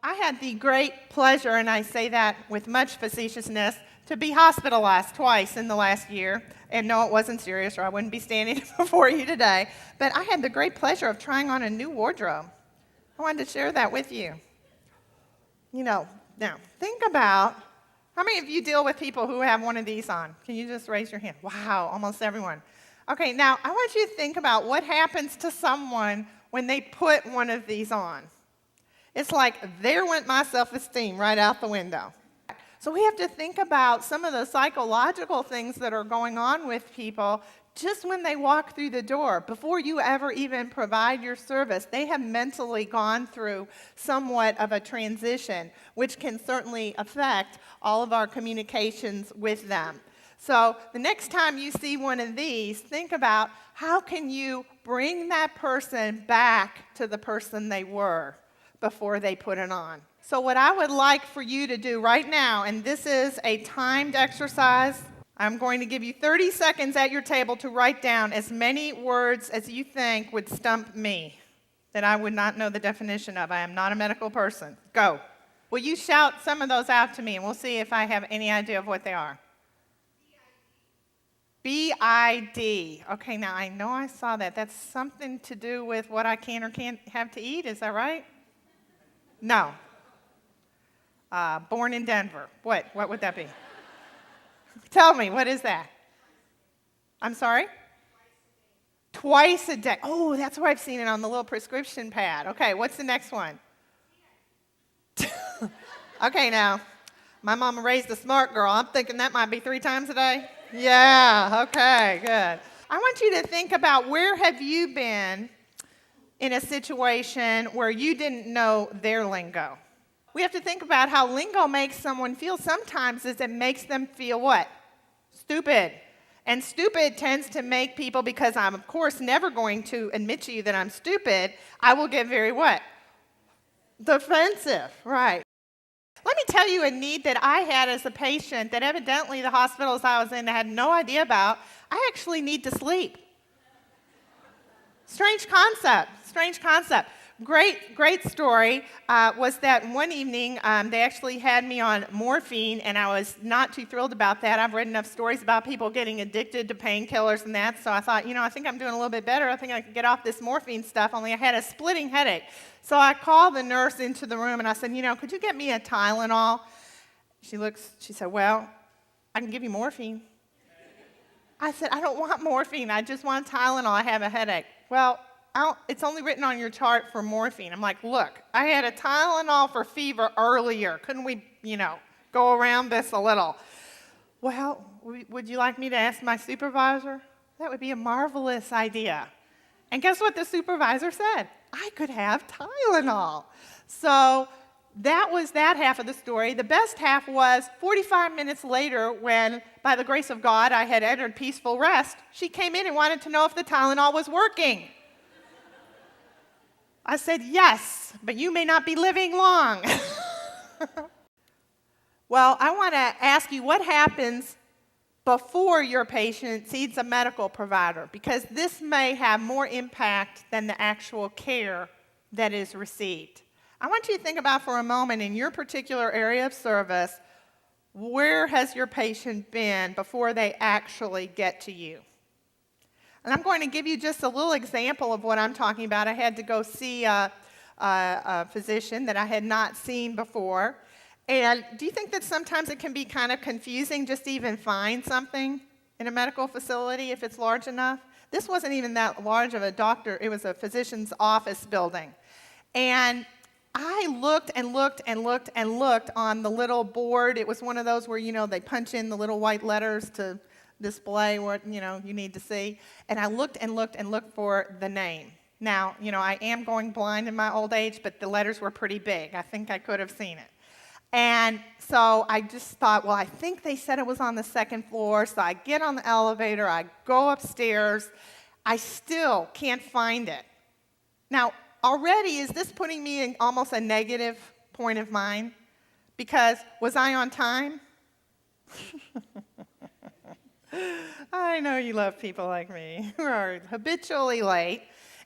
I had the great pleasure, and I say that with much facetiousness, to be hospitalized twice in the last year. And no, it wasn't serious, or I wouldn't be standing before you today. But I had the great pleasure of trying on a new wardrobe. I wanted to share that with you. Now, think about how many of you deal with people who have one of these on? Can you just raise your hand? Wow, almost everyone. Okay, now I want you to think about what happens to someone when they put one of these on. It's like there went my self-esteem right out the window. So we have to think about some of the psychological things that are going on with people just when they walk through the door. Before you ever even provide your service, they have mentally gone through somewhat of a transition, which can certainly affect all of our communications with them. So the next time you see one of these, think about how can you bring that person back to the person they were before they put it on. So what I would like for you to do right now, and this is a timed exercise, I'm going to give you 30 seconds at your table to write down as many words as you think would stump me, that I would not know the definition of. I am not a medical person. Go. Will you shout some of those out to me, and we'll see if I have any idea of what they are. BID. Okay, now I know I saw that. That's something to do with what I can or can't have to eat. Is that right? No. Born in Denver. What would that be? Tell me, what is that? I'm sorry? Twice a day. Oh, that's where I've seen it on the little prescription pad. Okay, what's the next one? Okay, now, my mama raised a smart girl. I'm thinking that might be 3 times a day. Yeah, okay, good. I want you to think about where have you been in a situation where you didn't know their lingo. We have to think about how lingo makes someone feel. Sometimes is it makes them feel what? Stupid. And stupid tends to make people, because I'm, of course, never going to admit to you that I'm stupid, I will get very what? Defensive, right. Let me tell you a need that I had as a patient that evidently the hospitals I was in had no idea about. I actually need to sleep. Strange concept. Great story was that one evening they actually had me on morphine, and I was not too thrilled about that. I've read enough stories about people getting addicted to painkillers and that, so I thought, I think I'm doing a little bit better. I think I can get off this morphine stuff, only I had a splitting headache. So I called the nurse into the room, and I said, could you get me a Tylenol? She said, well, I can give you morphine. I said, I don't want morphine. I just want Tylenol. I have a headache. Well, it's only written on your chart for morphine. I'm like, look, I had a Tylenol for fever earlier. Couldn't we, go around this a little? Well, would you like me to ask my supervisor? That would be a marvelous idea. And guess what the supervisor said? I could have Tylenol. So that was that half of the story. The best half was 45 minutes later when, by the grace of God, I had entered peaceful rest. She came in and wanted to know if the Tylenol was working. I said, yes, but you may not be living long. Well, I want to ask you what happens before your patient sees a medical provider, because this may have more impact than the actual care that is received. I want you to think about for a moment in your particular area of service, where has your patient been before they actually get to you? And I'm going to give you just a little example of what I'm talking about. I had to go see a physician that I had not seen before. And do you think that sometimes it can be kind of confusing just to even find something in a medical facility if it's large enough? This wasn't even that large of a doctor. It was a physician's office building. And I looked on the little board. It was one of those where, they punch in the little white letters to display what, you need to see. And I looked for the name. Now, I am going blind in my old age, but the letters were pretty big. I think I could have seen it. And so I just thought, well, I think they said it was on the 2nd floor. So I get on the elevator, I go upstairs. I still can't find it. Now, already, is this putting me in almost a negative point of mind? Because was I on time? I know you love people like me who are habitually late.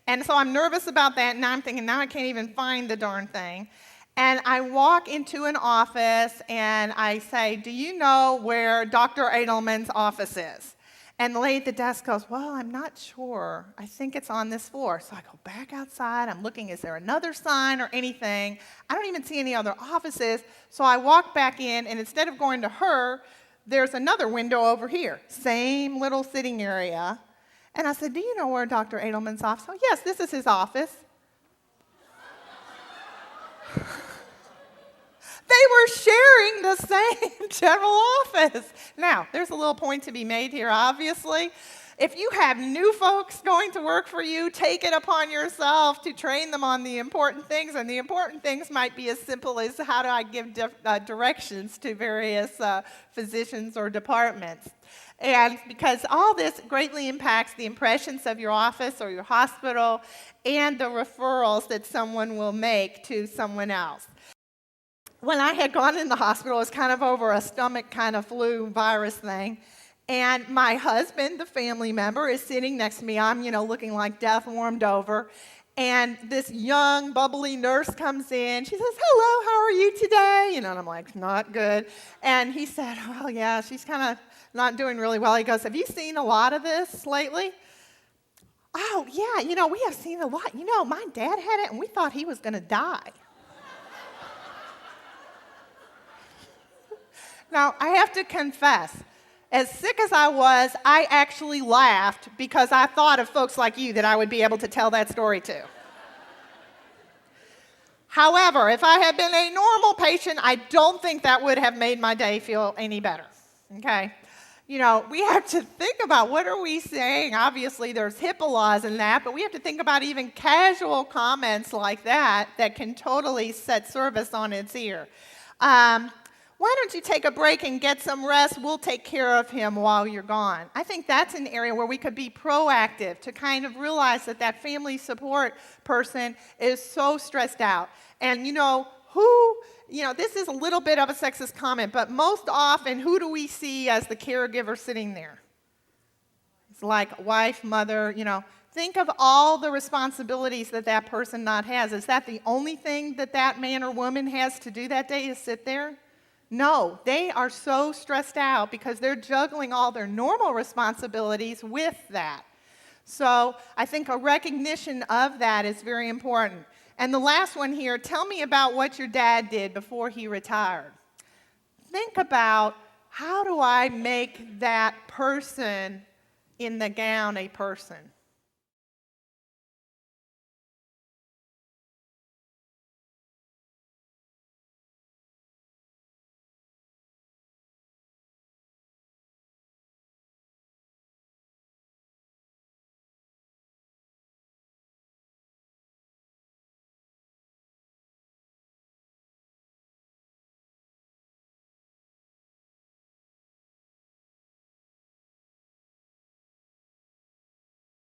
And so I'm nervous about that. Now I'm thinking, now I can't even find the darn thing. And I walk into an office and I say, do you know where Dr. Edelman's office is? And the lady at the desk goes, well, I'm not sure. I think it's on this floor. So I go back outside. I'm looking, is there another sign or anything? I don't even see any other offices. So I walk back in, and instead of going to her, there's another window over here. Same little sitting area. And I said, do you know where Dr. Edelman's office is? Oh, yes, this is his office. They were sharing the same general office. Now, there's a little point to be made here, obviously. If you have new folks going to work for you, take it upon yourself to train them on the important things. And the important things might be as simple as how do I give directions to various physicians or departments. And because all this greatly impacts the impressions of your office or your hospital and the referrals that someone will make to someone else. When I had gone in the hospital, it was kind of over a stomach kind of flu virus thing. And my husband, the family member, is sitting next to me. I'm, looking like death warmed over. And this young, bubbly nurse comes in. She says, hello, how are you today? And I'm like, not good. And he said, well, yeah, she's kind of not doing really well. He goes, have you seen a lot of this lately? Oh, yeah, we have seen a lot. My dad had it, and we thought he was going to die. Now, I have to confess, as sick as I was, I actually laughed because I thought of folks like you that I would be able to tell that story to. However, if I had been a normal patient, I don't think that would have made my day feel any better, okay? We have to think about what are we saying. Obviously, there's HIPAA laws in that, but we have to think about even casual comments like that can totally set service on its ear. Why don't you take a break and get some rest? We'll take care of him while you're gone. I think that's an area where we could be proactive to kind of realize that family support person is so stressed out. And this is a little bit of a sexist comment, but most often, who do we see as the caregiver sitting there? It's like wife, mother, Think of all the responsibilities that person not has. Is that the only thing that man or woman has to do that day is sit there? No, they are so stressed out because they're juggling all their normal responsibilities with that. So I think a recognition of that is very important. And the last one here, tell me about what your dad did before he retired. Think about, how do I make that person in the gown a person?